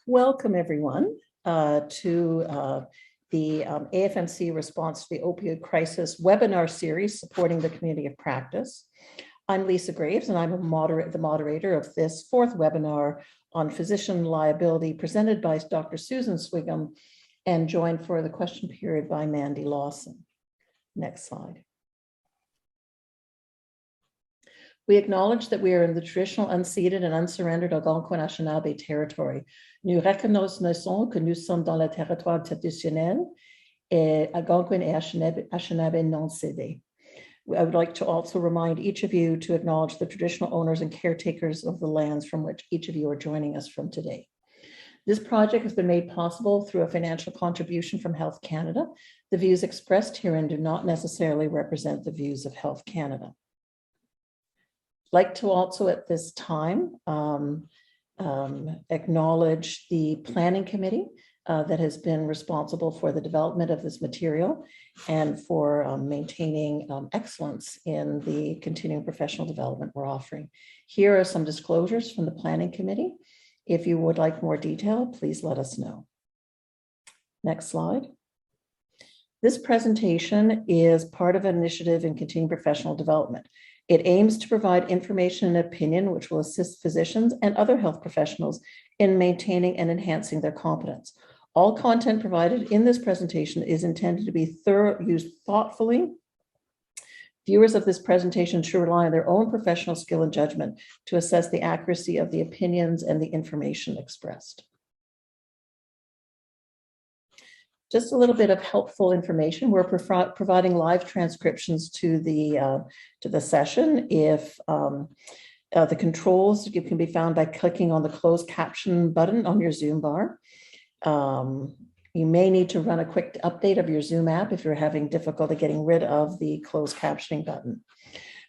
Welcome, everyone, to the AFMC Response to the Opioid Crisis webinar series supporting the community of practice. I'm Lisa Graves, and I'm the moderator of this fourth webinar on physician liability presented by Dr. Susan Swigum and joined for the question period by Mandy Lawson. Next slide. We acknowledge that we are in the traditional, unceded, and unsurrendered Algonquin-Anishinaabe territory. Nous reconnaissons que nous sommes dans le territoire traditionnel et Algonquin et Anishinaabe non cédé. I would like to also remind each of you to acknowledge the traditional owners and caretakers of the lands from which each of you are joining us from today. This project has been made possible through a financial contribution from Health Canada. The views expressed herein do not necessarily represent the views of Health Canada. I'd like to also at this time acknowledge the planning committee that has been responsible for the development of this material and for maintaining excellence in the continuing professional development we're offering. Here are some disclosures from the planning committee. If you would like more detail, please let us know. Next slide. This presentation is part of an initiative in continuing professional development. It aims to provide information and opinion which will assist physicians and other health professionals in maintaining and enhancing their competence. All content provided in this presentation is intended to be used thoughtfully. Viewers of this presentation should rely on their own professional skill and judgment to assess the accuracy of the opinions and the information expressed. Just a little bit of helpful information. We're providing live transcriptions to the session. If the controls can be found by clicking on the closed caption button on your Zoom bar. You may need to run a quick update of your Zoom app if you're having difficulty getting rid of the closed captioning button.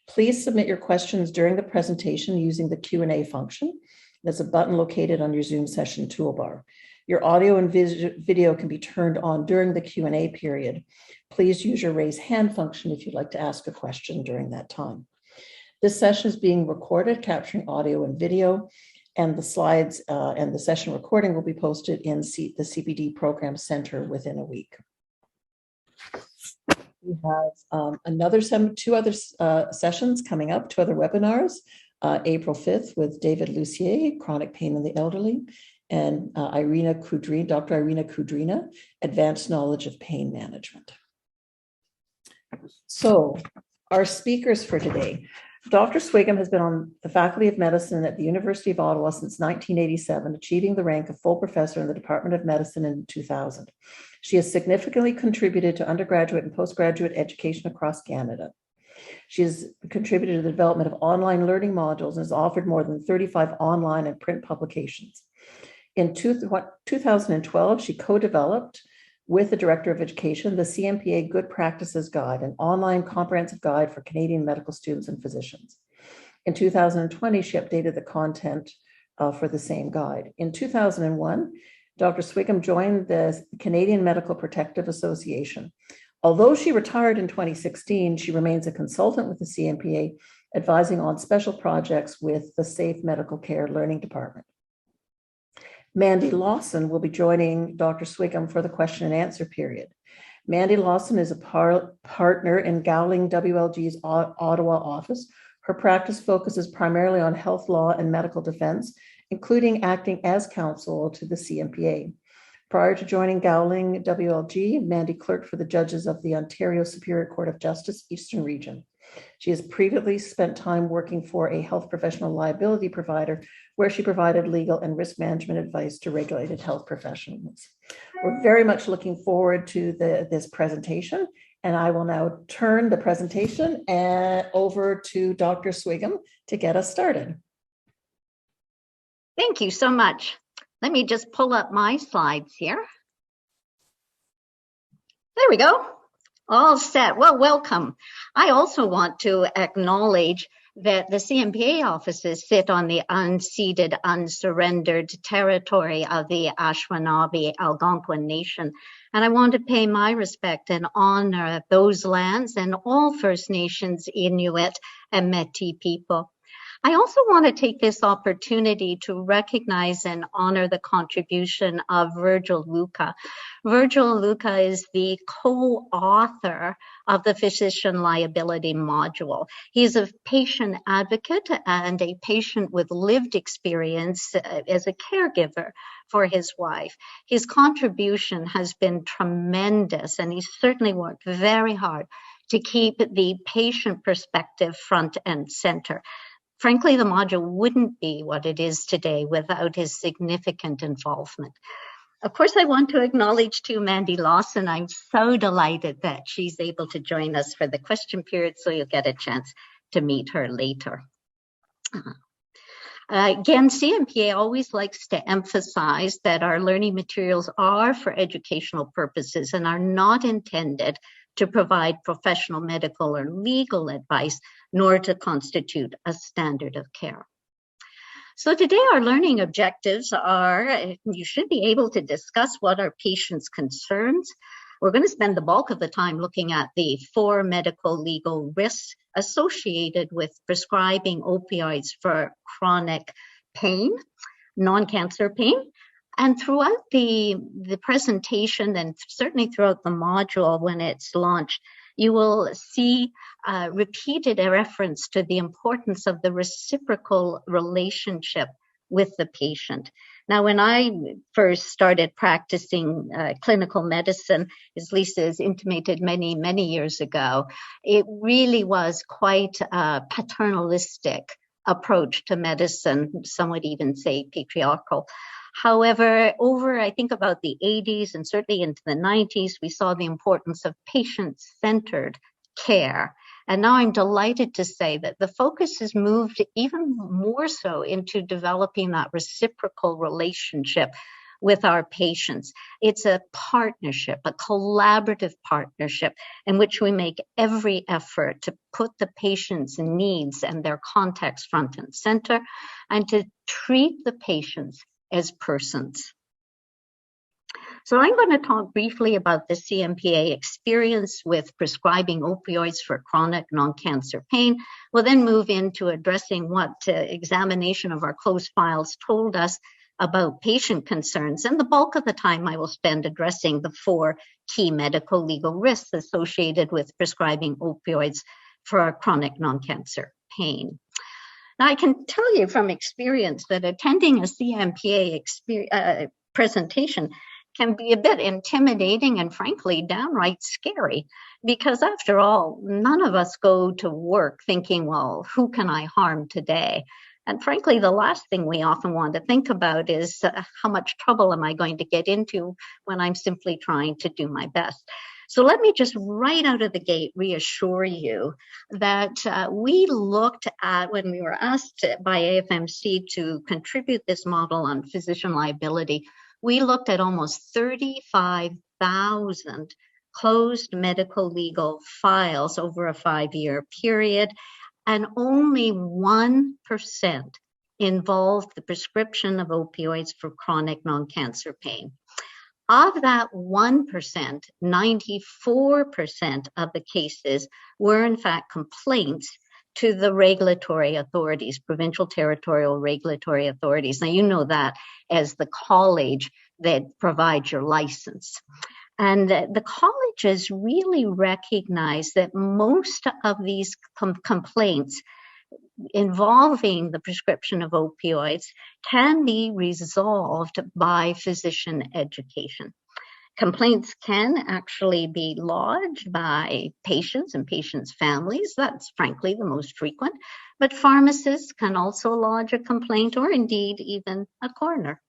Please submit your questions during the presentation using the Q&A function. There's a button located on your Zoom session toolbar. Your audio and video can be turned on during the Q&A period. Please use your raise hand function if you'd like to ask a question during that time. This session is being recorded, capturing audio and video, and the slides and the session recording will be posted in the CPD Program Center within a week. We have two other sessions coming up, two other webinars, April 5th with David Lucier, Chronic Pain in the Elderly, and Dr. Irina Kudrina, Advanced Knowledge of Pain Management. So our speakers for today, Dr. Swigum has been on the Faculty of Medicine at the University of Ottawa since 1987, achieving the rank of full professor in the Department of Medicine in 2000. She has significantly contributed to undergraduate and postgraduate education across Canada. She has contributed to the development of online learning modules and has authored more than 35 online and print publications. In 2012, she co-developed with the Director of Education the CMPA Good Practices Guide, an online comprehensive guide for Canadian medical students and physicians. In 2020, she updated the content for the same guide. In 2001, Dr. Swigum joined the Canadian Medical Protective Association. Although she retired in 2016, she remains a consultant with the CMPA, advising on special projects with the Safe Medical Care Learning Department. Mandy Lawson will be joining Dr. Swigum for the question and answer period. Mandy Lawson is a partner in Gowling WLG's Ottawa office. Her practice focuses primarily on health law and medical defense, including acting as counsel to the CMPA. Prior to joining Gowling WLG, Mandy clerked for the judges of the Ontario Superior Court of Justice, Eastern Region. She has previously spent time working for a health professional liability provider where she provided legal and risk management advice to regulated health professionals. We're very much looking forward to this presentation, and I will now turn the presentation over to Dr. Swigum to get us started. Thank you so much. Let me just pull up my slides here. There we go. All set. Well, welcome. I also want to acknowledge that the CMPA offices sit on the unceded, unsurrendered territory of the Anishinaabe Algonquin Nation. And I want to pay my respect and honor those lands and all First Nations, Inuit, and Métis people. I also want to take this opportunity to recognize and honor the contribution of Virgil Luca. Virgil Luca is the co-author of the physician liability module. He's a patient advocate and a patient with lived experience as a caregiver for his wife. His contribution has been tremendous, and he's certainly worked very hard to keep the patient perspective front and center. Frankly, the module wouldn't be what it is today without his significant involvement. Of course, I want to acknowledge too Mandy Lawson. I'm so delighted that she's able to join us for the question period, so you'll get a chance to meet her later. Again, CMPA always likes to emphasize that our learning materials are for educational purposes and are not intended to provide professional, medical, or legal advice, nor to constitute a standard of care. So today our learning objectives are, you should be able to discuss what are patients' concerns. We're going to spend the bulk of the time looking at the 4 medical legal risks associated with prescribing opioids for chronic pain, non-cancer pain. And throughout the presentation, and certainly throughout the module when it's launched, you will see repeated reference to the importance of the reciprocal relationship with the patient. Now, when I first started practicing clinical medicine, as Lisa has intimated many, many years ago, it really was quite a paternalistic approach to medicine, some would even say patriarchal. However, over, I think, about the 80s and certainly into the 90s, we saw the importance of patient-centered care. And now I'm delighted to say that the focus has moved even more so into developing that reciprocal relationship with our patients. It's a partnership, a collaborative partnership in which we make every effort to put the patient's needs and their context front and center, and to treat the patients as persons. So I'm going to talk briefly about the CMPA experience with prescribing opioids for chronic non-cancer pain. We'll then move into addressing what examination of our closed files told us about patient concerns. And the bulk of the time I will spend addressing the 4 key medical legal risks associated with prescribing opioids for chronic non-cancer pain. Now, I can tell you from experience that attending a CMPA presentation can be a bit intimidating and frankly downright scary, because after all, none of us go to work thinking, well, who can I harm today? And frankly, the last thing we often want to think about is how much trouble am I going to get into when I'm simply trying to do my best. So let me just right out of the gate reassure you that we looked at, when we were asked by AFMC to contribute this model on physician liability, we looked at almost 35,000 closed medical legal files over a 5-year period, and only 1% involved the prescription of opioids for chronic non-cancer pain. Of that 1%, 94% of the cases were in fact complaints to the regulatory authorities, provincial territorial regulatory authorities. Now, you know that as the college that provides your license. And the colleges really recognize that most of these complaints involving the prescription of opioids can be resolved by physician education. Complaints can actually be lodged by patients and patients' families. That's frankly the most frequent. But pharmacists can also lodge a complaint, or indeed even a coroner.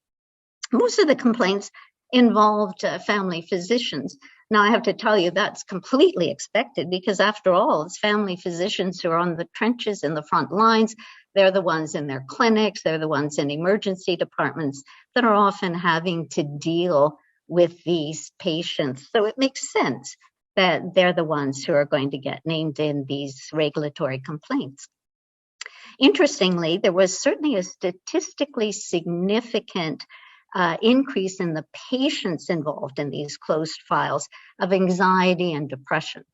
Most of the complaints involved family physicians. Now, I have to tell you that's completely expected, because after all, it's family physicians who are on the trenches in the front lines. They're the ones in their clinics, they're the ones in emergency departments that are often having to deal with these patients. So it makes sense that they're the ones who are going to get named in these regulatory complaints. Interestingly, there was certainly a statistically significant increase in the patients involved in these closed files of anxiety and depression.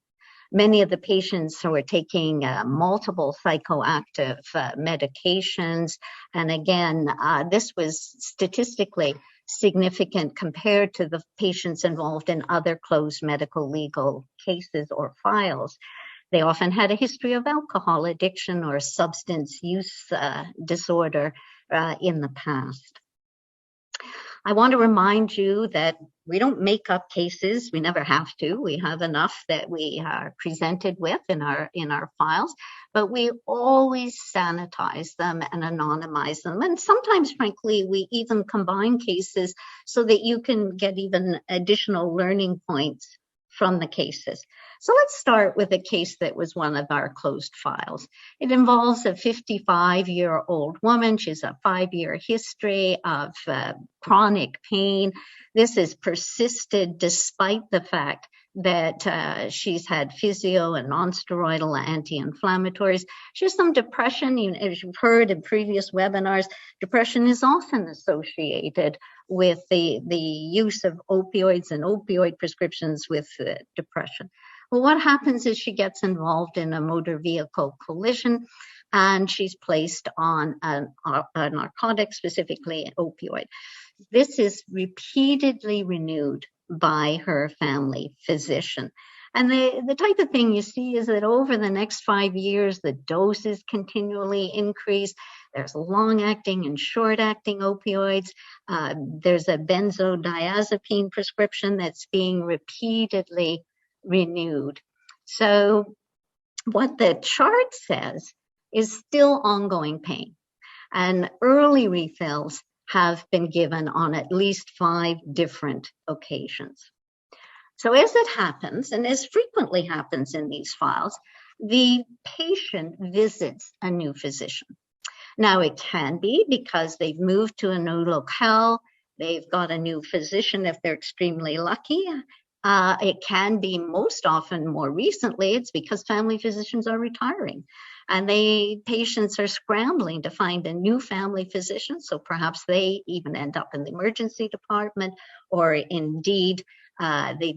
Many of the patients who were taking multiple psychoactive medications. And again, this was statistically significant compared to the patients involved in other closed medical legal cases or files. They often had a history of alcohol addiction or substance use disorder in the past. I want to remind you that we don't make up cases. We never have to. We have enough that we are presented with in our files, but we always sanitize them and anonymize them. And sometimes, frankly, we even combine cases so that you can get even additional learning points from the cases. So let's start with a case that was one of our closed files. It involves a 55-year-old woman. She's a 5-year history of chronic pain. This has persisted despite the fact that she's had physio and non-steroidal anti-inflammatories. She has some depression. As you've heard in previous webinars, depression is often associated with the use of opioids and opioid prescriptions with depression. Well, what happens is she gets involved in a motor vehicle collision and she's placed on a narcotic, specifically an opioid. This is repeatedly renewed by her family physician. And the type of thing you see is that over the next 5 years, the doses continually increase. There's long-acting and short-acting opioids. There's a benzodiazepine prescription that's being repeatedly renewed. So what the chart says is still ongoing pain. And early refills have been given on at least 5 different occasions. So as it happens, and as frequently happens in these files, the patient visits a new physician. Now, it can be because they've moved to a new locale, they've got a new physician if they're extremely lucky. It can be most often, more recently, it's because family physicians are retiring. And patients are scrambling to find a new family physician. So perhaps they even end up in the emergency department, or indeed they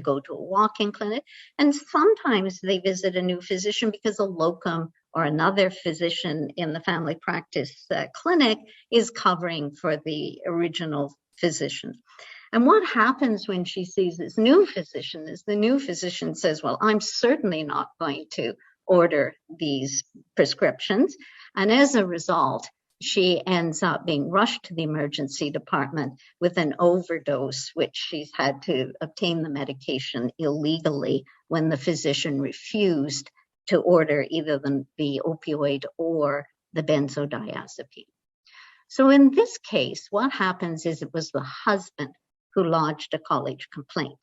go to a walk-in clinic. And sometimes they visit a new physician because a locum or another physician in the family practice clinic is covering for the original physician. And what happens when she sees this new physician is the new physician says, well, I'm certainly not going to order these prescriptions. And as a result, she ends up being rushed to the emergency department with an overdose, which she's had to obtain the medication illegally when the physician refused to order either the opioid or the benzodiazepine. So in this case, what happens is it was the husband who lodged a college complaint.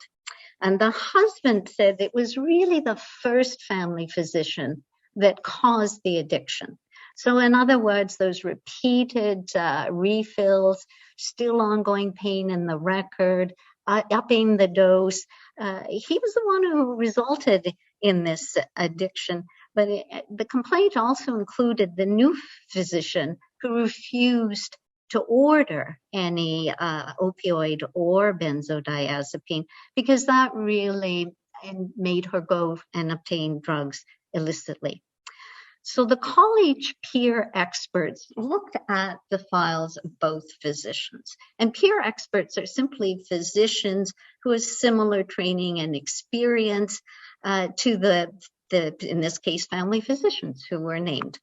And the husband said it was really the first family physician that caused the addiction. So in other words, those repeated refills, still ongoing pain in the record, upping the dose, he was the one who resulted in this addiction. But the complaint also included the new physician who refused to order any opioid or benzodiazepine because that really made her go and obtain drugs illicitly. So the college peer experts looked at the files of both physicians. And peer experts are simply physicians who have similar training and experience to the, in this case, family physicians who were named.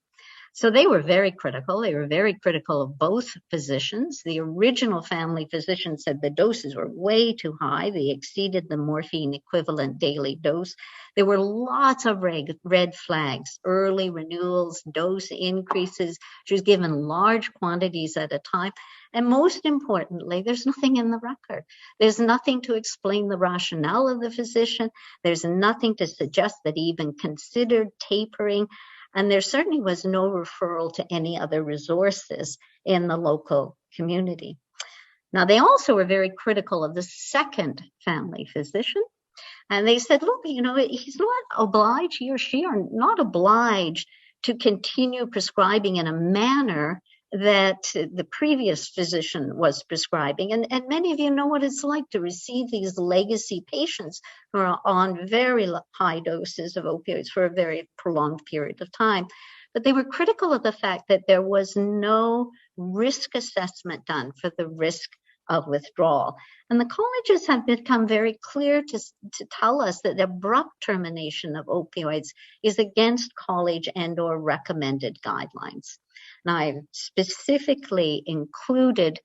So they were very critical. They were very critical of both physicians. The original family physician said the doses were way too high. They exceeded the morphine equivalent daily dose. There were lots of red flags, early renewals, dose increases. She was given large quantities at a time. And most importantly, there's nothing in the record. There's nothing to explain the rationale of the physician. There's nothing to suggest that he even considered tapering. And there certainly was no referral to any other resources in the local community. Now, they also were very critical of the second family physician. And they said, look, he's not obliged, he or she are not obliged to continue prescribing in a manner that the previous physician was prescribing. And many of you know what it's like to receive these legacy patients who are on very high doses of opioids for a very prolonged period of time. But they were critical of the fact that there was no risk assessment done for the risk of withdrawal. And the colleges have become very clear to tell us that the abrupt termination of opioids is against college and/or recommended guidelines. Now, I've specifically included,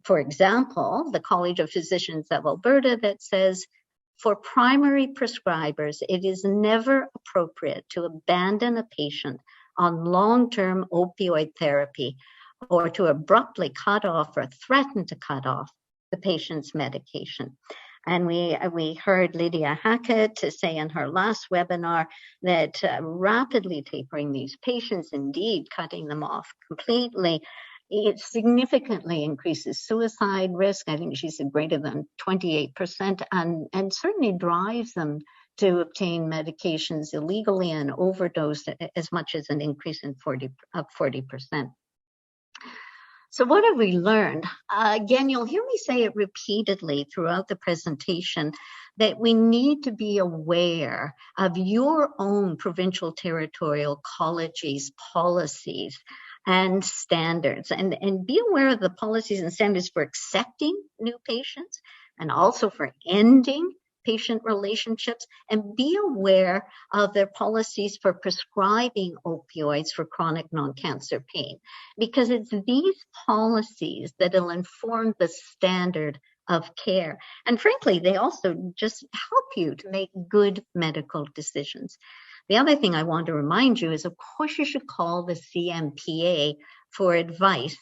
for example, the College of Physicians of Alberta that says, for primary prescribers, it is never appropriate to abandon a patient on long-term opioid therapy or to abruptly cut off or threaten to cut off the patient's medication. And we heard Lydia Hackett to say in her last webinar that rapidly tapering these patients, indeed cutting them off completely, it significantly increases suicide risk. I think she said greater than 28%, and certainly drives them to obtain medications illegally and overdose as much as an increase in 40%. So what have we learned? Again, you'll hear me say it repeatedly throughout the presentation that we need to be aware of your own provincial territorial colleges' policies and standards, and be aware of the policies and standards for accepting new patients and also for ending patient relationships, and be aware of their policies for prescribing opioids for chronic non-cancer pain, because it's these policies that will inform the standard of care. And frankly, they also just help you to make good medical decisions. The other thing I want to remind you is, of course, you should call the CMPA for advice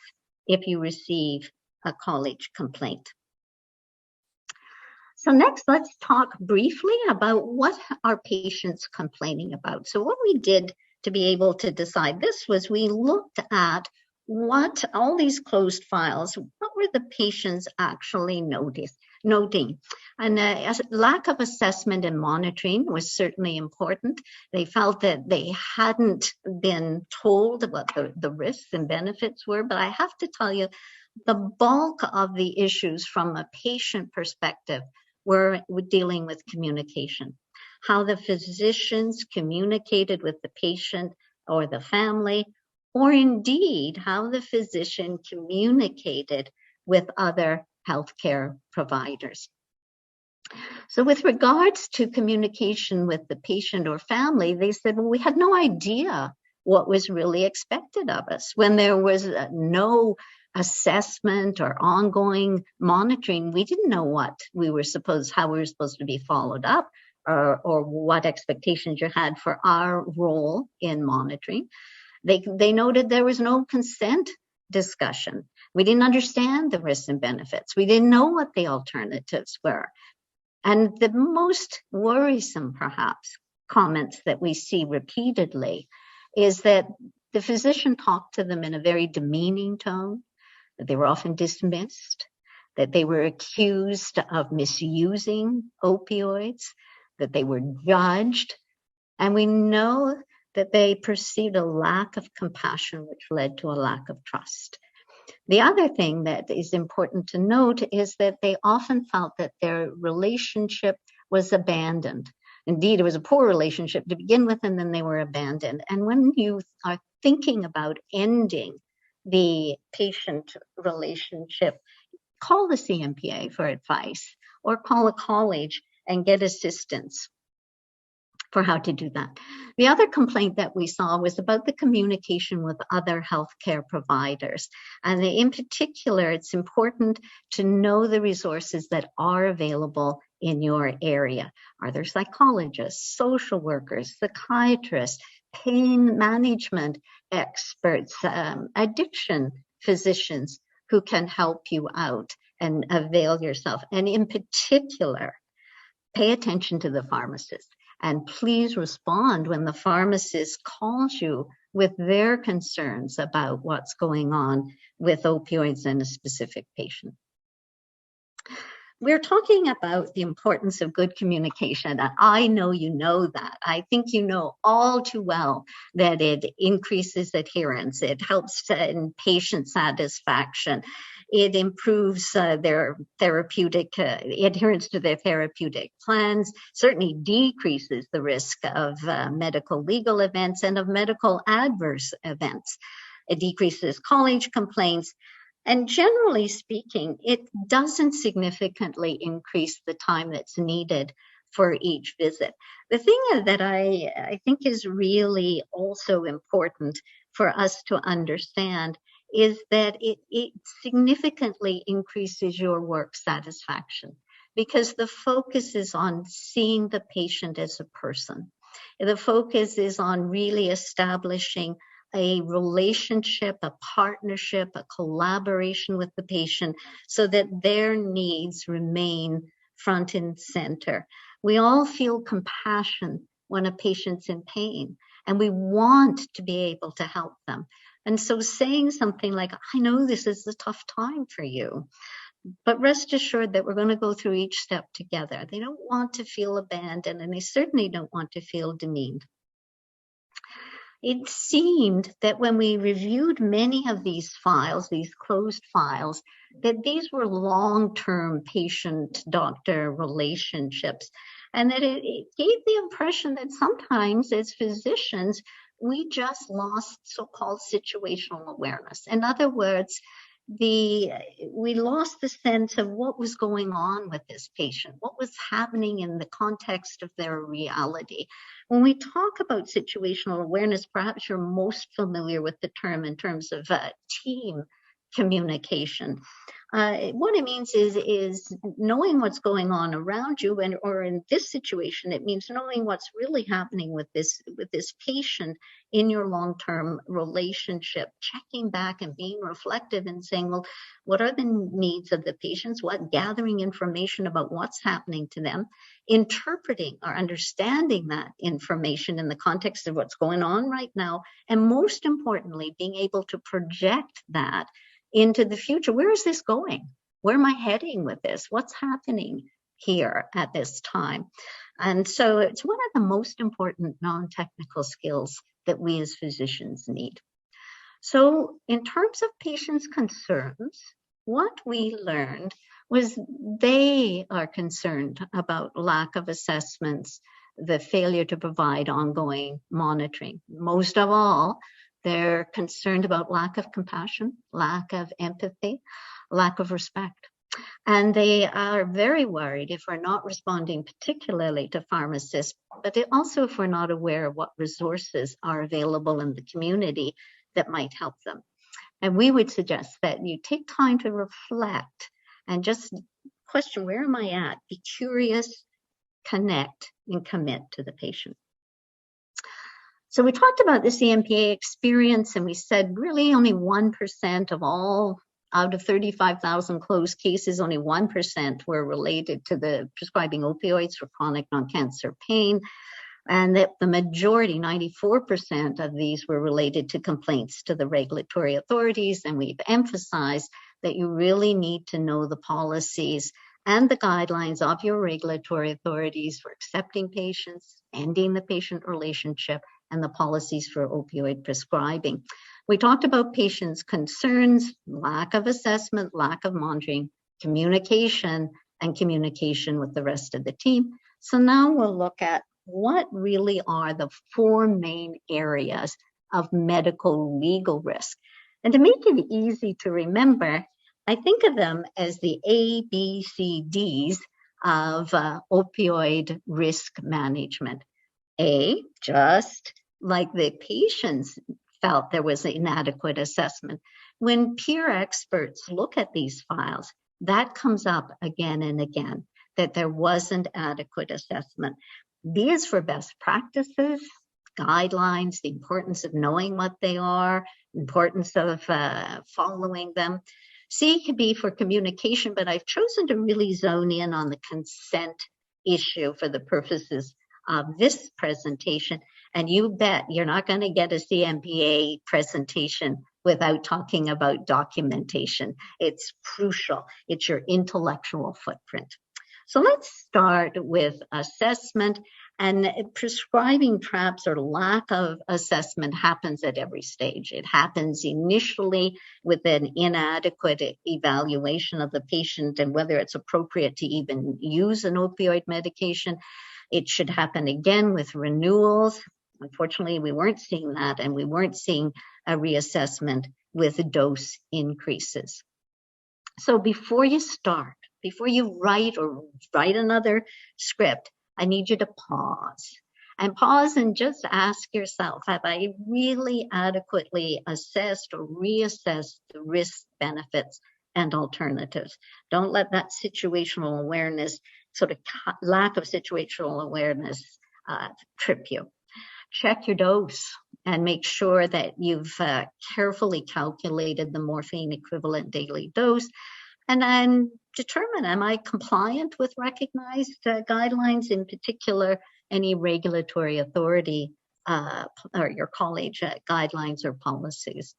if you receive a college complaint. So next, let's talk briefly about what are patients complaining about. So what we did to be able to decide this was we looked at what all these closed files, what were the patients actually noting? And a lack of assessment and monitoring was certainly important. They felt that they hadn't been told what the risks and benefits were, but I have to tell you, the bulk of the issues from a patient perspective were dealing with communication, how the physicians communicated with the patient or the family, or indeed how the physician communicated with other healthcare providers. So with regards to communication with the patient or family, they said, well, we had no idea what was really expected of us when there was no assessment or ongoing monitoring. We didn't know how we were supposed to be followed up, or what expectations you had for our role in monitoring. They noted there was no consent discussion. We didn't understand the risks and benefits. We didn't know what the alternatives were. And the most worrisome, perhaps, comments that we see repeatedly is that the physician talked to them in a very demeaning tone, that they were often dismissed, that they were accused of misusing opioids, that they were judged. And we know that they perceived a lack of compassion, which led to a lack of trust. The other thing that is important to note is that they often felt that their relationship was abandoned. Indeed, it was a poor relationship to begin with, and then they were abandoned. And when you are thinking about ending the patient relationship, call the CMPA for advice, or call a college and get assistance for how to do that. The other complaint that we saw was about the communication with other healthcare providers. And in particular, it's important to know the resources that are available in your area. Are there psychologists, social workers, psychiatrists, pain management experts, addiction physicians who can help you out and avail yourself? And in particular, pay attention to the pharmacist. And please respond when the pharmacist calls you with their concerns about what's going on with opioids in a specific patient. we're talking about the importance of good communication. And I know you know that. I think you know all too well that it increases adherence. It helps in patient satisfaction. It improves their therapeutic adherence to their therapeutic plans, certainly decreases the risk of medical legal events and of medical adverse events. It decreases college complaints. And generally speaking, it doesn't significantly increase the time that's needed for each visit. The thing that I think is really also important for us to understand is that it significantly increases your work satisfaction because the focus is on seeing the patient as a person. The focus is on really establishing a relationship, a partnership, a collaboration with the patient so that their needs remain front and center. We all feel compassion when a patient's in pain, and we want to be able to help them. And so saying something like, I know this is a tough time for you, but rest assured that we're going to go through each step together. They don't want to feel abandoned, and they certainly don't want to feel demeaned. It seemed that when we reviewed many of these files, these closed files, that these were long-term patient-doctor relationships, and that it gave the impression that sometimes as physicians, we just lost so-called situational awareness. In other words, we lost the sense of what was going on with this patient, what was happening in the context of their reality. When we talk about situational awareness, perhaps you're most familiar with the term in terms of team communication. What it means is knowing what's going on around you, or in this situation, it means knowing what's really happening with this patient in your long-term relationship, checking back and being reflective and saying, well, what are the needs of the patients? Gathering information about what's happening to them, interpreting or understanding that information in the context of what's going on right now, and most importantly, being able to project that into the future. Where is this going? Where am I heading with this? What's happening here at this time? And so it's one of the most important non-technical skills that we as physicians need. So in terms of patients' concerns, what we learned was they are concerned about lack of assessments, the failure to provide ongoing monitoring. Most of all, they're concerned about lack of compassion, lack of empathy, lack of respect. And they are very worried if we're not responding particularly to pharmacists, but also if we're not aware of what resources are available in the community that might help them. And we would suggest that you take time to reflect and just question, where am I at? Be curious, connect, and commit to the patient. So we talked about the CMPA experience, and we said really only 1% of all, out of 35,000 closed cases, only 1% were related to the prescribing opioids for chronic non-cancer pain, and that the majority, 94% of these, were related to complaints to the regulatory authorities. And we've emphasized that you really need to know the policies and the guidelines of your regulatory authorities for accepting patients, ending the patient relationship, and the policies for opioid prescribing. We talked about patients' concerns, lack of assessment, lack of monitoring, communication, and communication with the rest of the team. So now we'll look at what really are the 4 main areas of medical legal risk. And to make it easy to remember, I think of them as the ABCDs of opioid risk management. A, just like the patients felt there was inadequate assessment. When peer experts look at these files, that comes up again and again, that there wasn't adequate assessment. B is for best practices, guidelines, the importance of knowing what they are, importance of following them. C could be for communication, but I've chosen to really zone in on the consent issue for the purposes of this presentation. And you bet you're not going to get a CMPA presentation without talking about documentation. It's crucial. It's your intellectual footprint. So let's start with assessment, and prescribing traps or lack of assessment happens at every stage. It happens initially with an inadequate evaluation of the patient and whether it's appropriate to even use an opioid medication. It should happen again with renewals. Unfortunately, we weren't seeing that, and we weren't seeing a reassessment with dose increases. So before you start, before you write another script, I need you to pause and just ask yourself, have I really adequately assessed or reassessed the risks, benefits, and alternatives? Don't let that situational awareness, lack of situational awareness, trip you. Check your dose and make sure that you've carefully calculated the morphine equivalent daily dose, and then determine, am I compliant with recognized guidelines, in particular, any regulatory authority or your college guidelines or policies.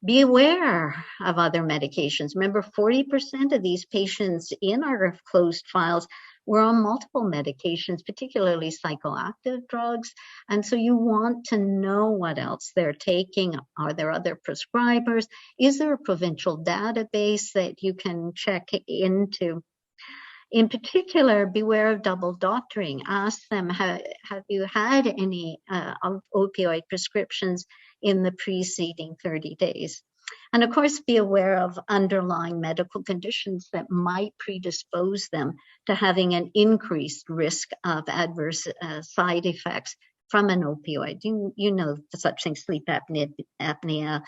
Be aware of other medications. Remember, 40% of these patients in our closed files were on multiple medications, particularly psychoactive drugs. And so you want to know what else they're taking. Are there other prescribers? Is there a provincial database that you can check into? In particular, beware of double doctoring. Ask them, have you had any opioid prescriptions in the preceding 30 days? And of course, be aware of underlying medical conditions that might predispose them to having an increased risk of adverse side effects from an opioid. You know such things: sleep apnea,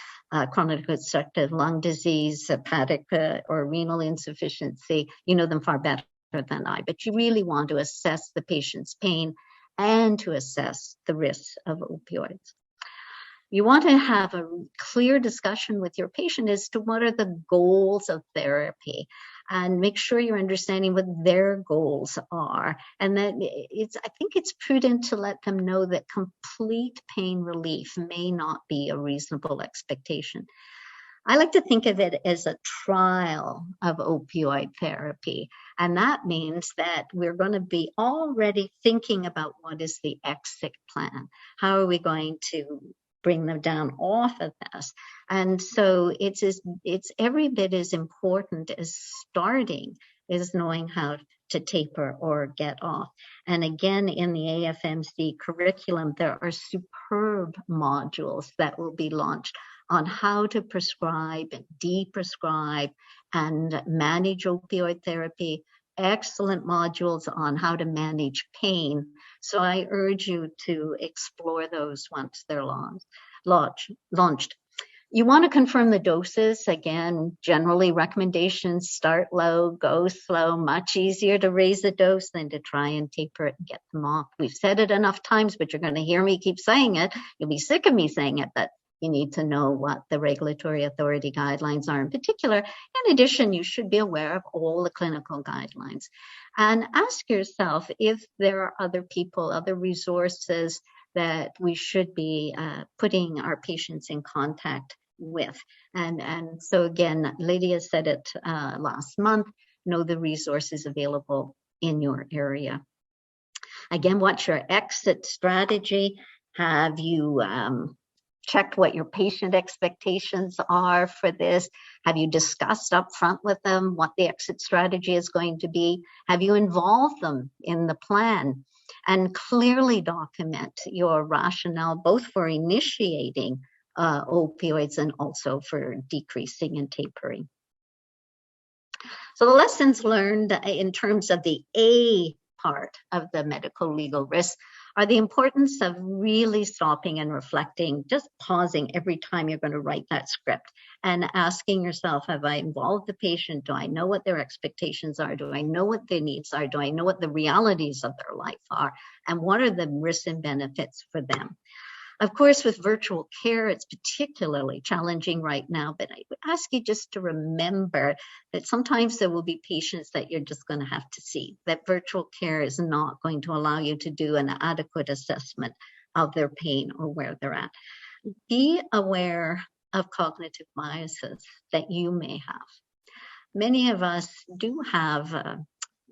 chronic obstructive lung disease, hepatic or renal insufficiency. You know them far better than I, but you really want to assess the patient's pain and to assess the risks of opioids. You want to have a clear discussion with your patient as to what are the goals of therapy, and make sure you're understanding what their goals are. And that I think it's prudent to let them know that complete pain relief may not be a reasonable expectation. I like to think of it as a trial of opioid therapy. And that means that we're going to be already thinking about what is the exit plan. How are we going to bring them down off of this? And so it's every bit as important as starting is knowing how to taper or get off. And again, in the AFMC curriculum, there are superb modules that will be launched on how to prescribe and deprescribe and manage opioid therapy. Excellent modules on how to manage pain. So I urge you to explore those once they're launched. You want to confirm the doses. Again, generally recommendations: start low, go slow. Much easier to raise the dose than to try and taper it and get them off. We've said it enough times, but you're going to hear me keep saying it. You'll be sick of me saying it, but you need to know what the regulatory authority guidelines are in particular. In addition, you should be aware of all the clinical guidelines. And ask yourself if there are other people, other resources that we should be putting our patients in contact with. And so again, Lydia said it last month, know the resources available in your area. Again, what's your exit strategy? Have you checked what your patient expectations are for this? Have you discussed up front with them what the exit strategy is going to be? Have you involved them in the plan? And clearly document your rationale, both for initiating opioids and also for decreasing and tapering. So the lessons learned in terms of the A part of the medical legal risk are the importance of really stopping and reflecting, just pausing every time you're going to write that script and asking yourself, have I involved the patient? Do I know what their expectations are? Do I know what their needs are? Do I know what the realities of their life are? And what are the risks and benefits for them? Of course, with virtual care, it's particularly challenging right now, but I would ask you just to remember that sometimes there will be patients that you're just going to have to see, that virtual care is not going to allow you to do an adequate assessment of their pain or where they're at. Be aware of cognitive biases that you may have. Many of us do have,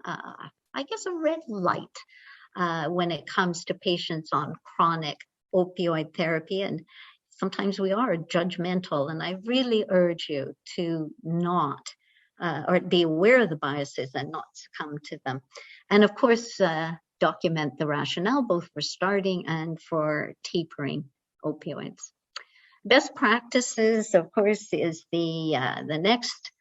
I guess, a red light when it comes to patients on chronic opioid therapy. And sometimes we are judgmental. And I really urge you to not, or be aware of the biases and not succumb to them. And of course, document the rationale, both for starting and for tapering opioids. Best practices, of course, is the next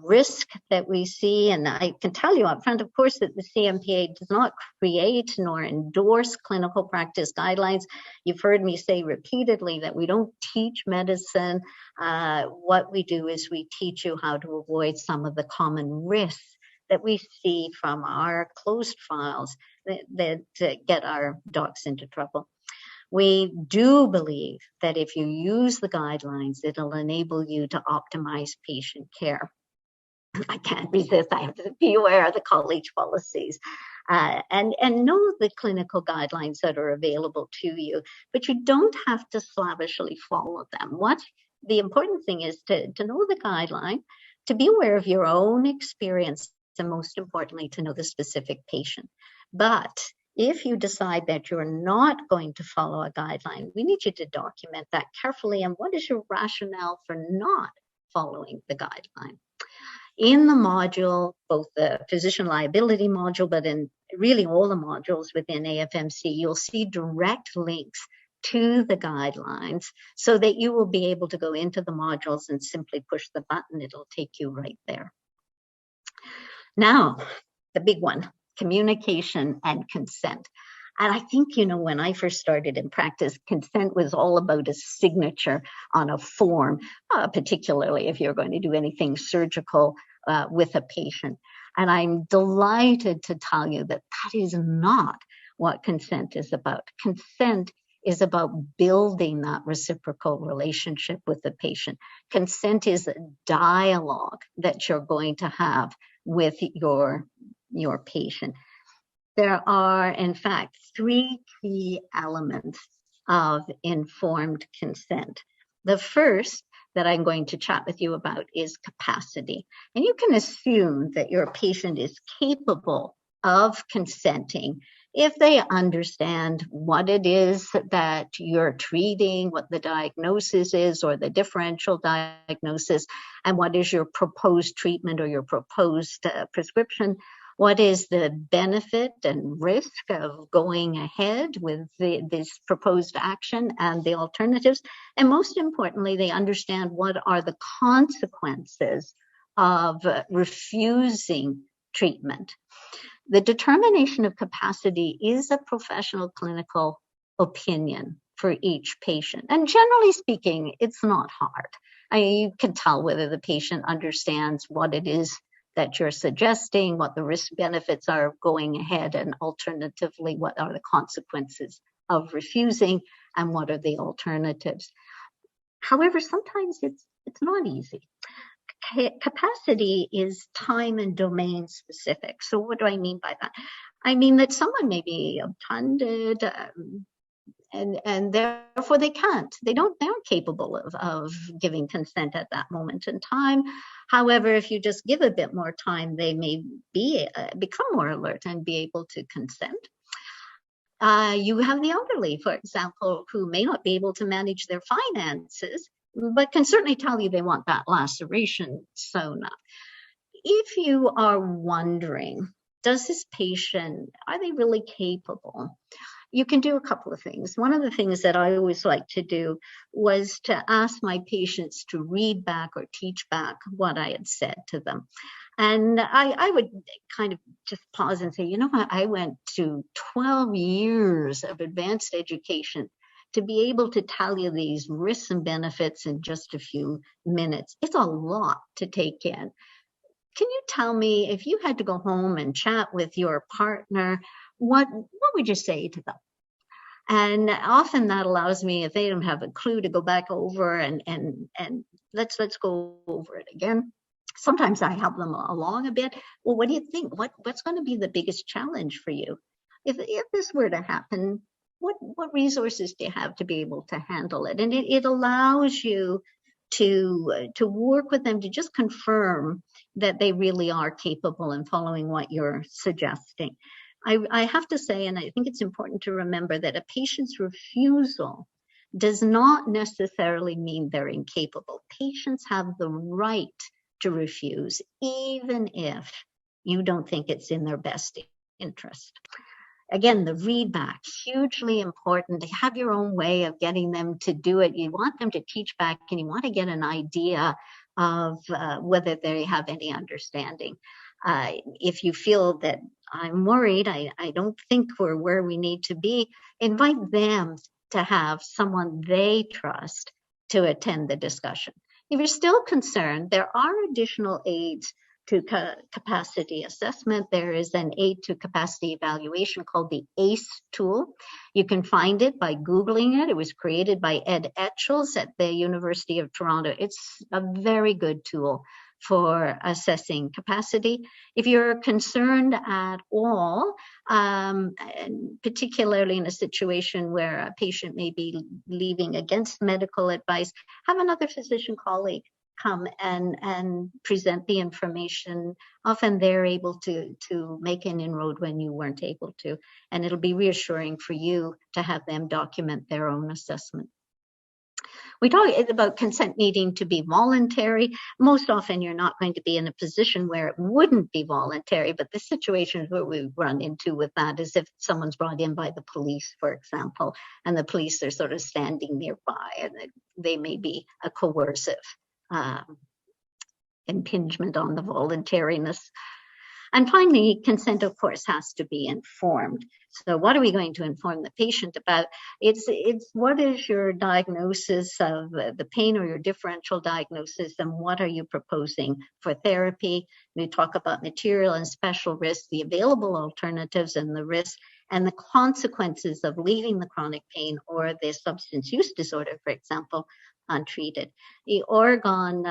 risk that we see. And I can tell you up front, of course, that the CMPA does not create nor endorse clinical practice guidelines. You've heard me say repeatedly that we don't teach medicine. What we do is we teach you how to avoid some of the common risks that we see from our closed files that get our docs into trouble. We do believe that if you use the guidelines, it'll enable you to optimize patient care. I can't resist. I have to be aware of the college policies and know the clinical guidelines that are available to you, but you don't have to slavishly follow them. What the important thing is to know the guideline, to be aware of your own experience, and most importantly, to know the specific patient. But if you decide that you're not going to follow a guideline, we need you to document that carefully. And what is your rationale for not following the guideline? In the module, both the physician liability module, but in really all the modules within AFMC, you'll see direct links to the guidelines so that you will be able to go into the modules and simply push the button. It'll take you right there. Now, the big one, communication and consent. And I think, when I first started in practice, consent was all about a signature on a form, particularly if you're going to do anything surgical with a patient. And I'm delighted to tell you that that is not what consent is about. Consent is about building that reciprocal relationship with the patient. Consent is a dialogue that you're going to have with your patient. There are, in fact, 3 key elements of informed consent. The first that I'm going to chat with you about is capacity. And you can assume that your patient is capable of consenting if they understand what it is that you're treating, what the diagnosis is or the differential diagnosis, and what is your proposed treatment or your proposed prescription. What is the benefit and risk of going ahead with this proposed action and the alternatives? And most importantly, they understand what are the consequences of refusing treatment. The determination of capacity is a professional clinical opinion for each patient. And generally speaking, it's not hard. You can tell whether the patient understands what it is that you're suggesting, what the risk benefits are of going ahead, and alternatively, what are the consequences of refusing and what are the alternatives. However, sometimes it's not easy. Capacity is time and domain specific. So what do I mean by that? I mean that someone may be obtunded and therefore they aren't capable of giving consent at that moment in time. However, if you just give a bit more time, they may become more alert and be able to consent. You have the elderly, for example, who may not be able to manage their finances, but can certainly tell you they want that laceration sewn up. If you are wondering, does this patient, are they really capable? You can do a couple of things. One of the things that I always like to do was to ask my patients to read back or teach back what I had said to them. And I would kind of just pause and say, I went to 12 years of advanced education to be able to tell you these risks and benefits in just a few minutes. It's a lot to take in. Can you tell me, if you had to go home and chat with your partner, what would you say to them? And often that allows me, if they don't have a clue, to go back over and let's go over it again. Sometimes I help them along a bit. Well, what do you think? What's going to be the biggest challenge for you? If this were to happen, what resources do you have to be able to handle it? And it allows you to work with them to just confirm that they really are capable in following what you're suggesting. I have to say, and I think it's important to remember, that a patient's refusal does not necessarily mean they're incapable. Patients have the right to refuse, even if you don't think it's in their best interest. Again, the readback, hugely important. To have your own way of getting them to do it. You want them to teach back, and you want to get an idea of whether they have any understanding. If you feel that I'm worried, I don't think we're where we need to be, invite them to have someone they trust to attend the discussion. If you're still concerned, there are additional aids to capacity assessment. There is an aid to capacity evaluation called the ACE tool. You can find it by Googling it. It was created by Ed Etchells at the University of Toronto. It's a very good tool for assessing capacity. If you're concerned at all, particularly in a situation where a patient may be leaving against medical advice, have another physician colleague come and present the information. Often they're able to make an inroad when you weren't able to, and it'll be reassuring for you to have them document their own assessment. We talk about consent needing to be voluntary. Most often you're not going to be in a position where it wouldn't be voluntary, but the situations where we run into with that is if someone's brought in by the police, for example, and the police are sort of standing nearby, and they may be a coercive impingement on the voluntariness. And finally, consent, of course, has to be informed. So what are we going to inform the patient about? It's what is your diagnosis of the pain, or your differential diagnosis, and what are you proposing for therapy? We talk about material and special risks, the available alternatives and the risks, and the consequences of leaving the chronic pain or the substance use disorder, for example, untreated. The Oregon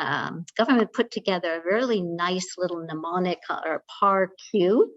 government put together a really nice little mnemonic, or PAR-Q,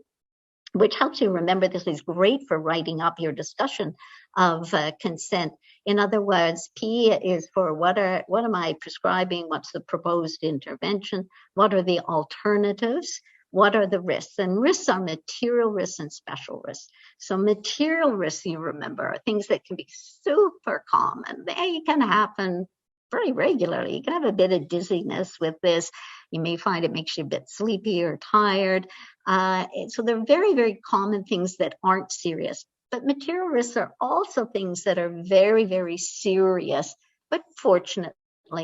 which helps you remember. This is great for writing up your discussion of consent. In other words, P is for what am I prescribing? What's the proposed intervention? What are the alternatives? What are the risks? And risks are material risks and special risks. So material risks, you remember, are things that can be super common. They can happen very regularly. You can have a bit of dizziness with this. You may find it makes you a bit sleepy or tired. So they're very, very common things that aren't serious. But material risks are also things that are very, very serious, but fortunately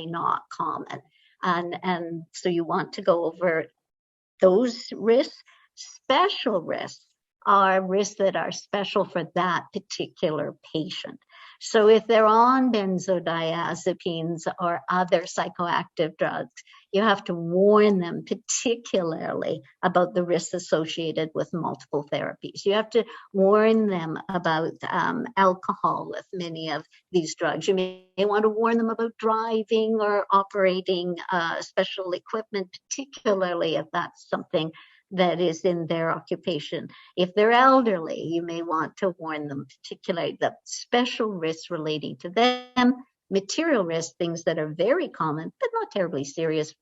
not common. And so you want to go over those risks. Special risks are risks that are special for that particular patient. So if they're on benzodiazepines or other psychoactive drugs, you have to warn them particularly about the risks associated with multiple therapies. You have to warn them about alcohol with many of these drugs. You may want to warn them about driving or operating special equipment, particularly if that's something that is in their occupation. If they're elderly, you may want to warn them, particularly the special risks relating to them, material risks, things that are very common, but not terribly serious,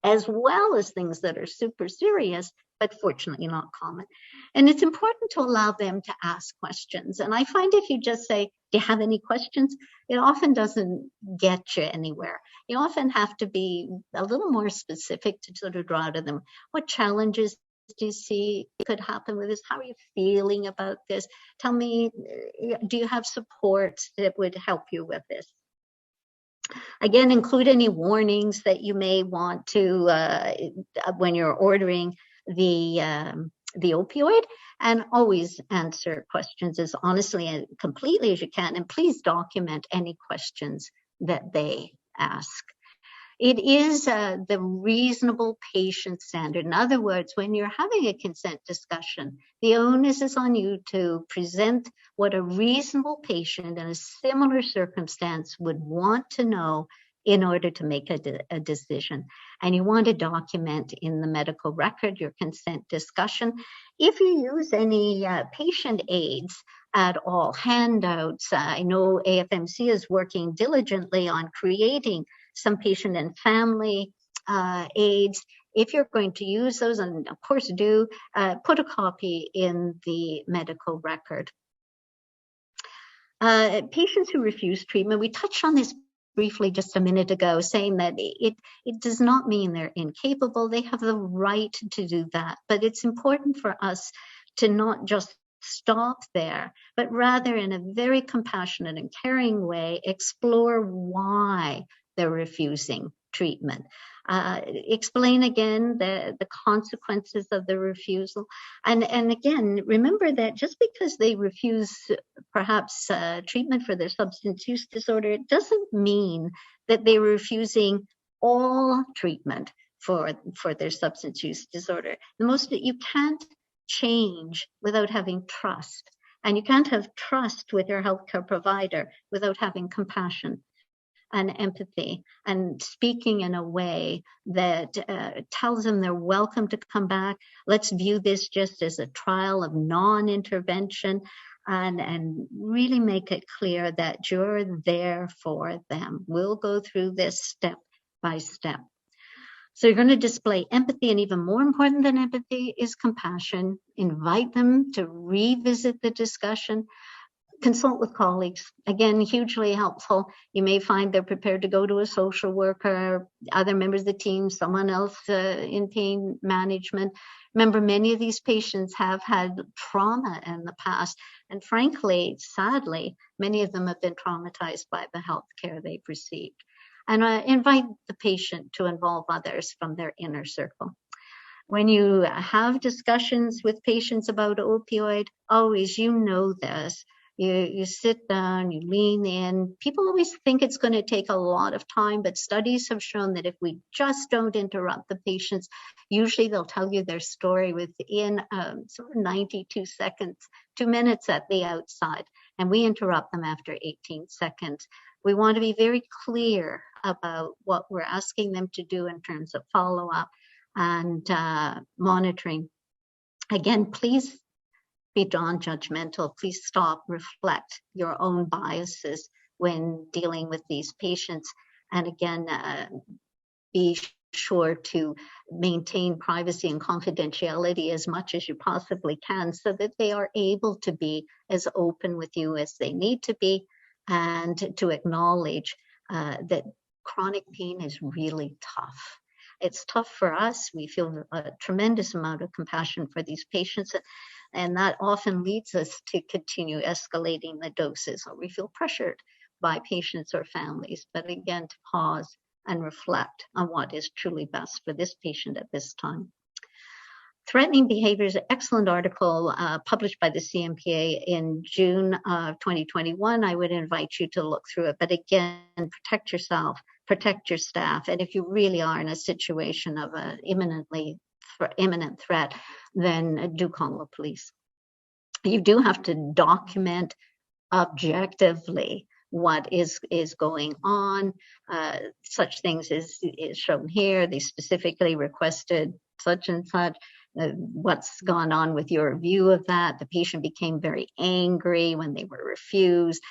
as well as things that are super serious, but fortunately not common. And it's important to allow them to ask questions. And I find if you just say, do you have any questions? It often doesn't get you anywhere. You often have to be a little more specific to sort of draw to them. What challenges do you see could happen with this? How are you feeling about this? Tell me, do you have support that would help you with this? Again, include any warnings that you may want to when you're ordering the opioid, and always answer questions as honestly and completely as you can. And please document any questions that they ask. It is the reasonable patient standard. In other words, when you're having a consent discussion, the onus is on you to present what a reasonable patient in a similar circumstance would want to know in order to make a decision. And you want to document in the medical record your consent discussion. If you use any patient aids at all, handouts, I know AFMC is working diligently on creating some patient and family aids. If you're going to use those, and of course do, put a copy in the medical record. Patients who refuse treatment, we touched on this briefly just a minute ago, saying that it does not mean they're incapable. They have the right to do that. But it's important for us to not just stop there, but rather in a very compassionate and caring way, explore why they're refusing treatment. Explain again the consequences of the refusal. And again, remember that just because they refuse perhaps treatment for their substance use disorder, it doesn't mean that they're refusing all treatment for their substance use disorder. The most that you can't change without having trust. And you can't have trust with your healthcare provider without having compassion and empathy and speaking in a way that tells them they're welcome to come back. Let's view this just as a trial of non-intervention and really make it clear that you're there for them. We'll go through this step by step. So you're going to display empathy, and even more important than empathy is compassion. Invite them to revisit the discussion. Consult with colleagues. Again, hugely helpful. You may find they're prepared to go to a social worker, other members of the team, someone else in pain management. Remember, many of these patients have had trauma in the past. And frankly, sadly, many of them have been traumatized by the health care they've received. And invite the patient to involve others from their inner circle. When you have discussions with patients about opioid, always, you know this, you sit down, you lean in. People always think it's going to take a lot of time, but studies have shown that if we just don't interrupt the patients, usually they'll tell you their story within sort of 92 seconds, 2 minutes at the outside, and we interrupt them after 18 seconds. We want to be very clear about what we're asking them to do in terms of follow-up and monitoring. Again, please be non-judgmental. Please stop, reflect your own biases when dealing with these patients. And again, be sure to maintain privacy and confidentiality as much as you possibly can so that they are able to be as open with you as they need to be, and to acknowledge that chronic pain is really tough. It's tough for us. We feel a tremendous amount of compassion for these patients, and that often leads us to continue escalating the doses, or we feel pressured by patients or families. But again, to pause and reflect on what is truly best for this patient at this time. Threatening behavior is an excellent article published by the CMPA in June of 2021. I would invite you to look through it. But again, protect yourself, protect your staff. And if you really are in a situation of an imminent threat, then do call the police. You do have to document objectively what is going on. Such things is shown here. They specifically requested such and such. What's gone on with your view of that? The patient became very angry when they were refused.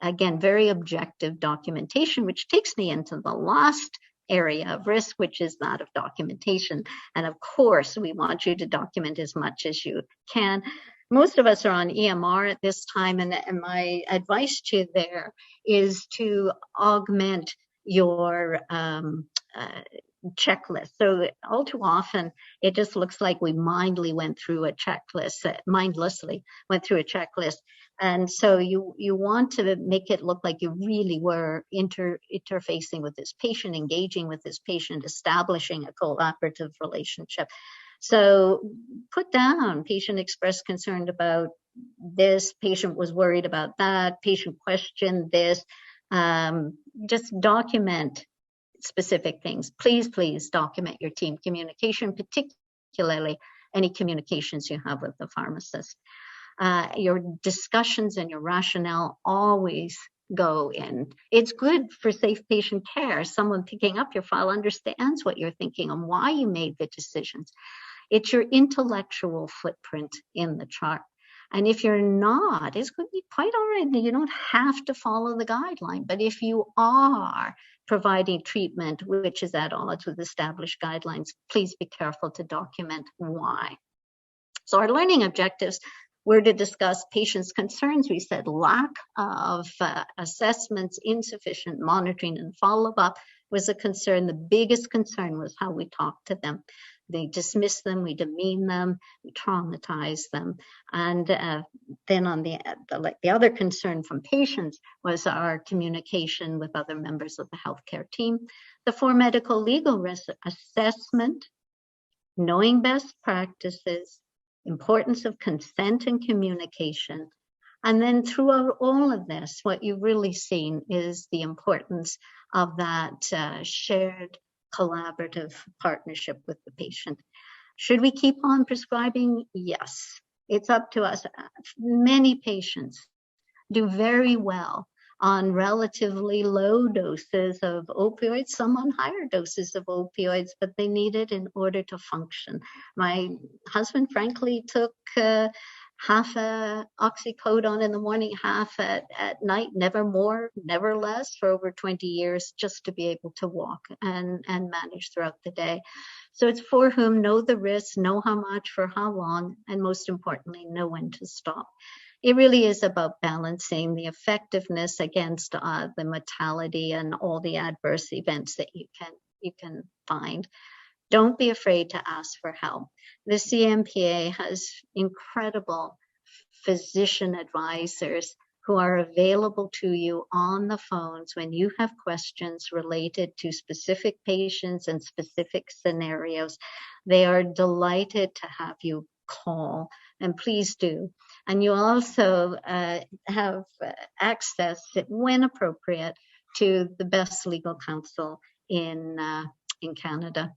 Again, very objective documentation, which takes me into the last area of risk, which is that of documentation. And of course, we want you to document as much as you can. Most of us are on EMR at this time, and my advice to you there is to augment your checklist. So all too often, it just looks like we mindlessly went through a checklist. And so you want to make it look like you really were interfacing with this patient, engaging with this patient, establishing a collaborative relationship. So put down, patient expressed concern about this, patient was worried about that, patient questioned this. Just document specific things. Please document your team communication, particularly any communications you have with the pharmacist. Your discussions and your rationale always go in. It's good for safe patient care. Someone picking up your file understands what you're thinking and why you made the decisions. It's your intellectual footprint in the chart. And if you're not, it's going to be quite all right. You don't have to follow the guideline. But if you are providing treatment which is at odds with established guidelines, please be careful to document why. So our learning objectives were to discuss patients' concerns. We said lack of assessments, insufficient monitoring and follow-up was a concern. The biggest concern was how we talked to them. They dismiss them, we demean them, we traumatize them. And then on the other concern from patients was our communication with other members of the healthcare team. The 4 medical legal risk assessment, knowing best practices, importance of consent and communication. And then throughout all of this, what you've really seen is the importance of that shared collaborative partnership with the patient. Should we keep on prescribing? Yes, it's up to us. Many patients do very well on relatively low doses of opioids, some on higher doses of opioids, but they need it in order to function. My husband, frankly, took half a oxycodone in the morning, half at night, never more, never less, for over 20 years, just to be able to walk and manage throughout the day. So it's for whom know the risks, know how much, for how long, and most importantly, know when to stop. It really is about balancing the effectiveness against the mortality and all the adverse events that you can find. Don't be afraid to ask for help. The CMPA has incredible physician advisors who are available to you on the phones when you have questions related to specific patients and specific scenarios. They are delighted to have you call, and please do. And you also have access, when appropriate, to the best legal counsel in Canada.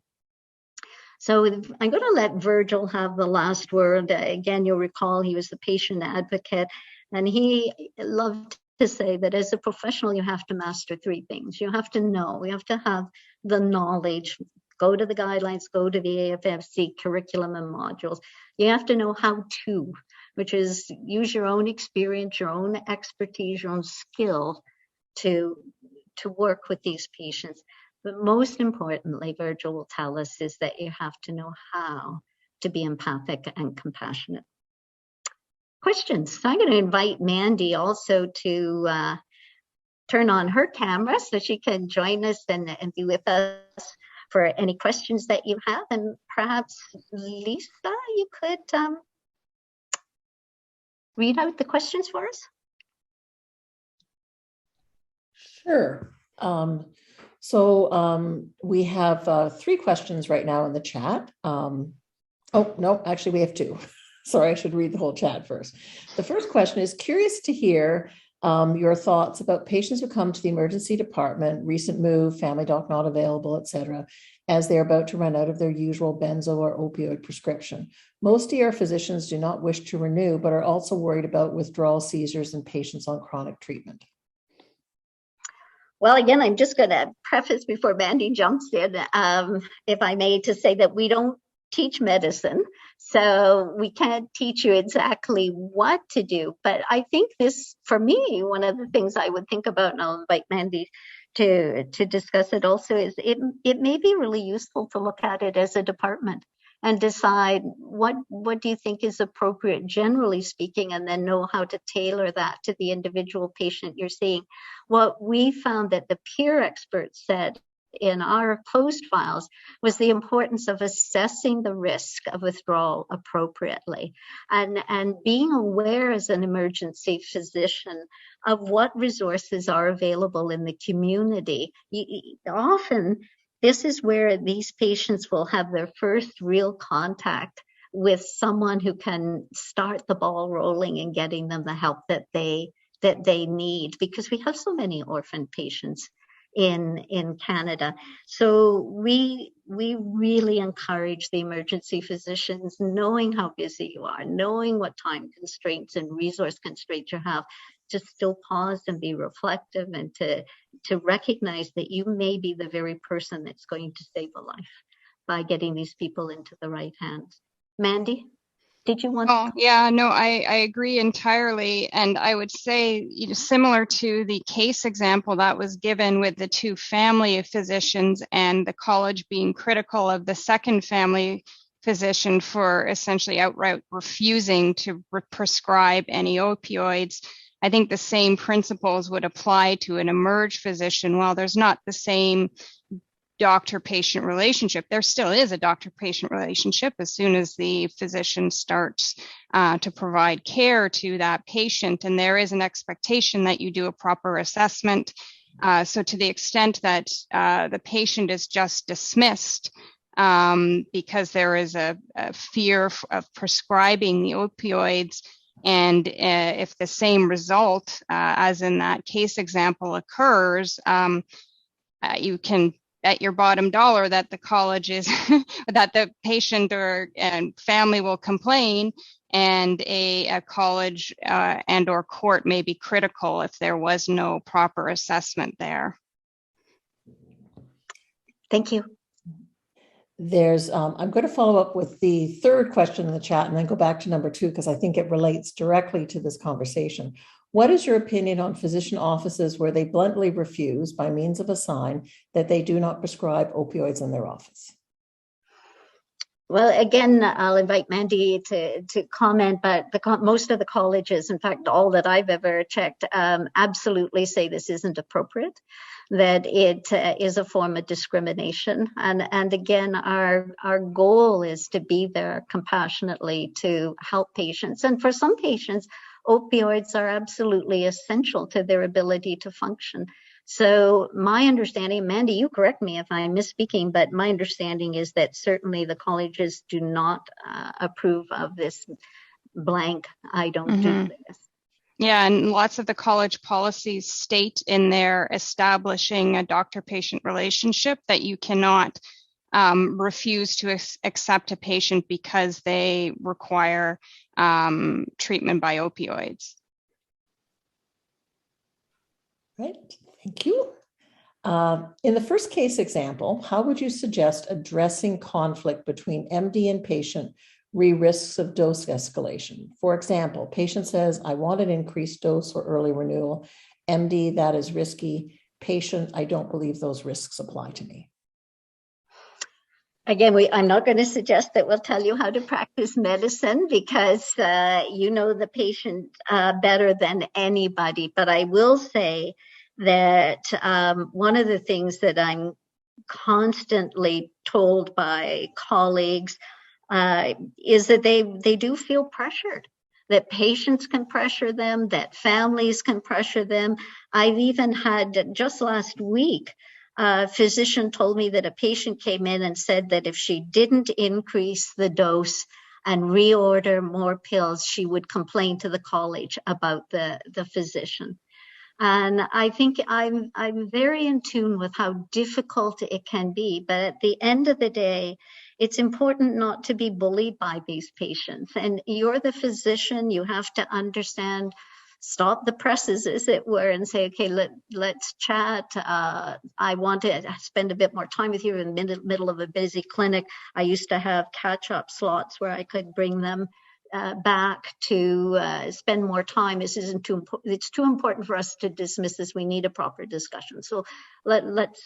So I'm going to let Virgil have the last word. Again, you'll recall he was the patient advocate, and he loved to say that as a professional, you have to master 3 things. You have to know, you have to have the knowledge, go to the guidelines, go to the AFFC curriculum and modules. You have to know how to, which is use your own experience, your own expertise, your own skill to work with these patients. But most importantly, Virgil will tell us, is that you have to know how to be empathic and compassionate. Questions? So I'm going to invite Mandy also to turn on her camera so she can join us and be with us for any questions that you have. And perhaps, Lisa, you could read out the questions for us? Sure. We have 3 questions right now in the chat. Oh, no, actually we have 2. Sorry, I should read the whole chat first. The first question is, curious to hear your thoughts about patients who come to the emergency department, recent move, family doc not available, etc., as they're about to run out of their usual benzo or opioid prescription. Most ER physicians do not wish to renew, but are also worried about withdrawal seizures in patients on chronic treatment. Well, again, I'm just going to preface before Mandy jumps in, if I may, to say that we don't teach medicine, so we can't teach you exactly what to do. But I think this, for me, one of the things I would think about, and I'll invite Mandy to discuss it also, is it may be really useful to look at it as a department and decide what do you think is appropriate, generally speaking, and then know how to tailor that to the individual patient you're seeing. What we found that the peer experts said in our closed files was the importance of assessing the risk of withdrawal appropriately and being aware as an emergency physician of what resources are available in the community. Often, this is where these patients will have their first real contact with someone who can start the ball rolling and getting them the help that they need, because we have so many orphan patients in Canada. So we really encourage the emergency physicians, knowing how busy you are, knowing what time constraints and resource constraints you have, to still pause and be reflective and to recognize that you may be the very person that's going to save a life by getting these people into the right hands. Mandy? Did you want to? Oh, yeah, no, I agree entirely. And I would say, similar to the case example that was given with the two family physicians and the college being critical of the second family physician for essentially outright refusing to prescribe any opioids. I think the same principles would apply to an emerge physician. While there's not the same doctor-patient relationship, there still is a doctor-patient relationship as soon as the physician starts to provide care to that patient, and there is an expectation that you do a proper assessment. So to the extent that the patient is just dismissed because there is a fear of prescribing the opioids, and if the same result as in that case example occurs, you can bet your bottom dollar that the college is that the patient and family will complain, and a college and or court may be critical if there was no proper assessment there. Thank you. I'm going to follow up with the third question in the chat and then go back to number 2, because I think it relates directly to this conversation. What is your opinion on physician offices where they bluntly refuse by means of a sign that they do not prescribe opioids in their office? Well, again, I'll invite Mandy to comment, but most of the colleges, in fact, all that I've ever checked, absolutely say this isn't appropriate, that it is a form of discrimination. And again, our goal is to be there compassionately to help patients. And for some patients, opioids are absolutely essential to their ability to function. So my understanding, Mandy, you correct me if I'm misspeaking, but my understanding is that certainly the colleges do not approve of this blank, I don't do this. Yeah, and lots of the college policies state in their establishing a doctor-patient relationship that you cannot refuse to accept a patient because they require treatment by opioids. Right, thank you. In the first case example, how would you suggest addressing conflict between MD and patient re risks of dose escalation? For example, patient says, I want an increased dose or early renewal. MD, that is risky. Patient, I don't believe those risks apply to me. Again, I'm not going to suggest that we'll tell you how to practice medicine because you know the patient better than anybody. But I will say that one of the things that I'm constantly told by colleagues is that they do feel pressured, that patients can pressure them, that families can pressure them. I've even had, just last week, a physician told me that a patient came in and said that if she didn't increase the dose and reorder more pills, she would complain to the college about the physician. And I think I'm very in tune with how difficult it can be. But at the end of the day, it's important not to be bullied by these patients. And you're the physician, you have to understand, stop the presses, as it were, and say, okay, let's chat. I want to spend a bit more time with you in the middle of a busy clinic. I used to have catch-up slots where I could bring them back to spend more time. This isn't too important. It's too important for us to dismiss this. We need a proper discussion. So let's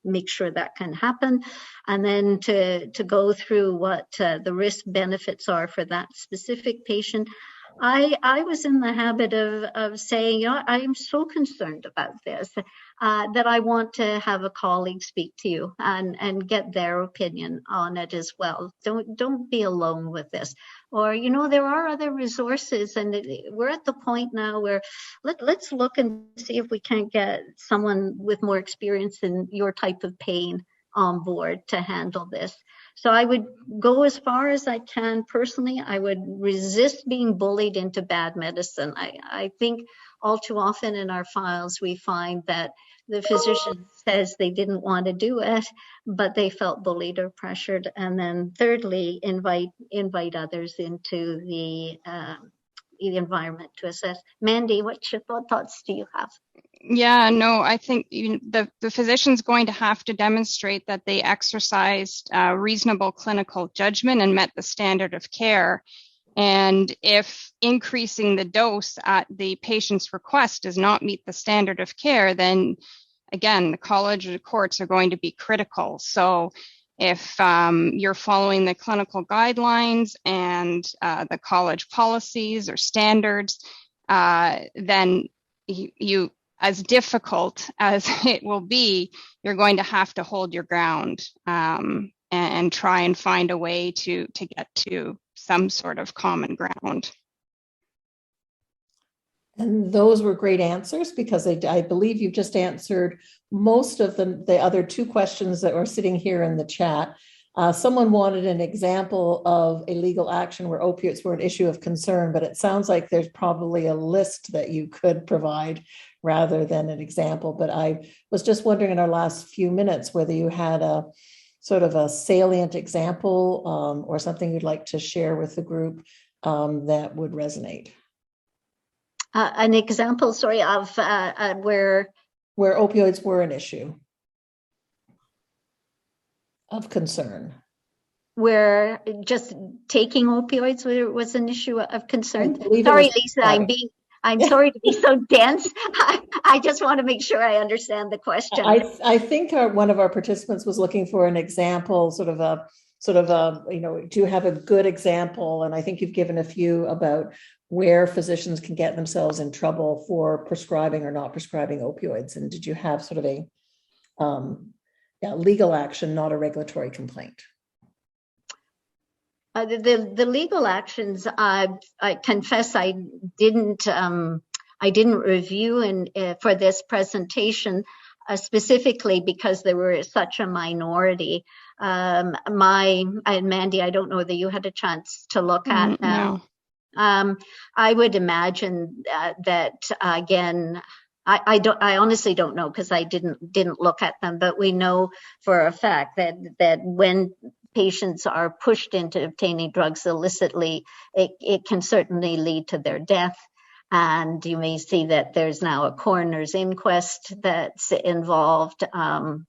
make sure that can happen, and then to go through what the risk benefits are for that specific patient. I was in the habit of saying, you know, I am so concerned about this that I want to have a colleague speak to you and get their opinion on it as well. Don't be alone with this. Or, you know, there are other resources, and we're at the point now where let's look and see if we can't get someone with more experience in your type of pain on board to handle this. So I would go as far as I can personally. I would resist being bullied into bad medicine. I think all too often in our files, we find that the physician says they didn't want to do it, but they felt bullied or pressured. And then thirdly, invite others into the environment to assess. Mandy, what thoughts do you have? Yeah, no, I think the physician's going to have to demonstrate that they exercised reasonable clinical judgment and met the standard of care. And if increasing the dose at the patient's request does not meet the standard of care, then again, the college or the courts are going to be critical. So if you're following the clinical guidelines and the college policies or standards, then you, as difficult as it will be, you're going to have to hold your ground and try and find a way to get to some sort of common ground. And those were great answers, because I believe you've just answered most of the other two questions that were sitting here in the chat. Someone wanted an example of a legal action where opiates were an issue of concern, but it sounds like there's probably a list that you could provide rather than an example. But I was just wondering in our last few minutes whether you had a sort of a salient example or something you'd like to share with the group that would resonate. An example, sorry, of where opioids were an issue of concern. Where just taking opioids was an issue of concern. Sorry, Lisa, I'm sorry to be so dense. I just want to make sure I understand the question. I think one of our participants was looking for an example, sort of a, do you have a good example? And I think you've given a few about where physicians can get themselves in trouble for prescribing or not prescribing opioids. And did you have sort of a legal action, not a regulatory complaint? The legal actions, I confess I didn't review for this presentation specifically because there were such a minority. And Mandy, I don't know whether you had a chance to look at them. No. I would imagine that again. I honestly don't know because I didn't look at them, but we know for a fact that when patients are pushed into obtaining drugs illicitly, it can certainly lead to their death. And you may see that there's now a coroner's inquest that's involved, and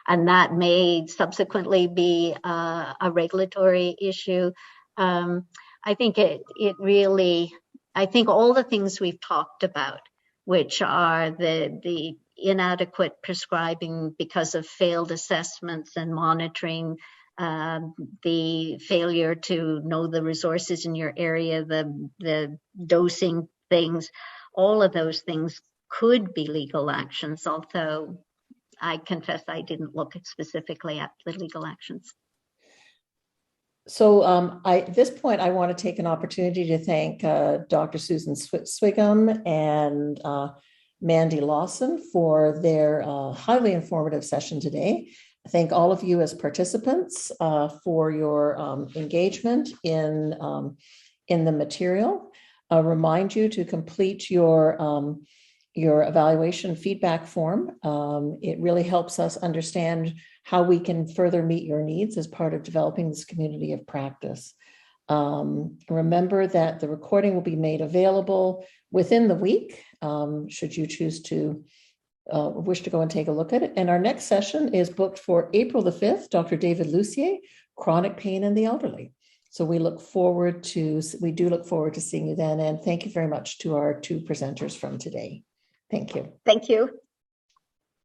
that may subsequently be a regulatory issue. I think I think all the things we've talked about, which are the inadequate prescribing because of failed assessments and monitoring, the failure to know the resources in your area, the dosing things, all of those things could be legal actions, although I confess I didn't look specifically at the legal actions. So at this point, I want to take an opportunity to thank Dr. Susan Swigum and Mandy Lawson for their highly informative session today. I thank all of you as participants for your engagement in the material. I'll remind you to complete your evaluation feedback form. It really helps us understand how we can further meet your needs as part of developing this community of practice. Remember that the recording will be made available within the week, should you choose to wish to go and take a look at it. And our next session is booked for April the 5th, Dr. David Lucier, Chronic Pain in the Elderly. So we do look forward to seeing you then. And thank you very much to our two presenters from today. Thank you. Thank you.